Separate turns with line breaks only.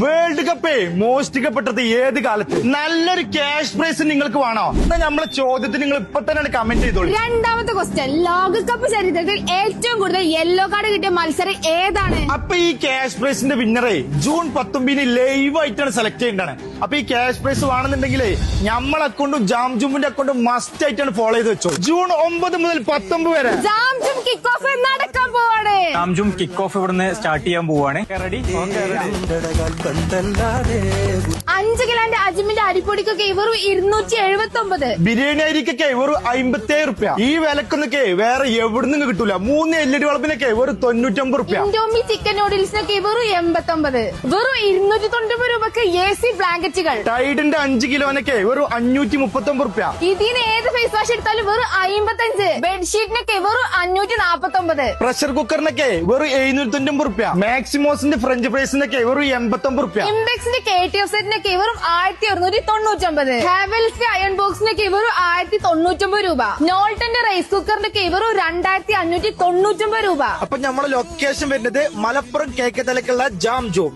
World cup മോഷ്ടിക്കപ്പെട്ടത് ഏത് കാലത്ത്? നല്ലൊരു ക്യാഷ് പ്രൈസ് നിങ്ങൾക്ക് വേണോ? എന്നാ നമ്മളെ ചോദ്യത്തിന് നിങ്ങൾ ഇപ്പൊ തന്നെ കമന്റ് ചെയ്തോളൂ.
രണ്ടാമത്തെ ക്വസ്റ്റ്യൻ, ലോകകപ്പ് ചരിത്രത്തിൽ ഏറ്റവും കൂടുതൽ യെല്ലോ കാർഡ് കിട്ടിയ മത്സരം ഏതാണ്?
അപ്പൊ ഈ ക്യാഷ് പ്രൈസിന്റെ വിന്നറെ ജൂൺ 19 ലൈവ് ആയിട്ടാണ് സെലക്ട് ചെയ്യേണ്ടത്. അപ്പൊ ഈ ക്യാഷ് പ്രൈസ് വേണമെന്നുണ്ടെങ്കിലേ നമ്മളെ അക്കൗണ്ടും ജാംജുമിന്റെ അക്കൗണ്ടും മസ്റ്റ് ആയിട്ടാണ് ഫോളോ ചെയ്ത് വെച്ചോ. ജൂൺ 9 മുതൽ 19 വരെ
ജാംജും കിക്ക് ഓഫ് നടക്കാൻ പോവാണ്.
ജാംജും കിക്ക് ഓഫ് ഇവിടുന്ന് സ്റ്റാർട്ട് ചെയ്യാൻ പോവാണ്. റെഡി?
5 കിലോന്റെ അജ്മിന്റെ അരിപ്പൊടിക്കൊക്കെ വെറും 279.
ബിരിയാണി അരിക്കൊക്കെ വെറും 57 റുപ്യ. ഈ വിലക്കൊന്നൊക്കെ വേറെ എവിടുന്ന് കിട്ടൂല. 3 LED ബൾബിനൊക്കെ വെറും 99 റുപ്യ.
ഇൻഡോമി ചിക്കൻ നൂഡിൽസിനൊക്കെ വെറും 89. വെറും 290 രൂപക്ക് AC ബ്ലാങ്കറ്റുകൾ.
ടൈഡിന്റെ 5 കിലോനൊക്കെ വെറും 539 റുപ്യ.
ഇതിന് ഏത് ഫേസ് വാഷ് എടുത്താലും വെറും 55. ബെഡ്ഷീറ്റിനൊക്കെ വെറും 549.
പ്രഷർ കുക്കറിനൊക്കെ വെറും 790 റുപ്യ. മാക്സിമോസിന്റെ ഫ്രഞ്ച് ഫ്രൈസിനൊക്കെ വെറും 89 റുപ്യ.
ഇംബെക്സിന്റെ KTF സെറ്റിനൊക്കെ വെറും 1699. ഹാവൽസിന്റെ അയൺ ബോക്സിനൊക്കെ വെറും 1099 രൂപ. നോൾട്ടന്റെ റൈസ് കുക്കറിന്റെ വെറും 2599 രൂപ.
അപ്പൊ നമ്മളെ ലൊക്കേഷൻ വരുന്നത് മലപ്പുറം കേക്കത്തലക്കുള്ള ജാംജൂം.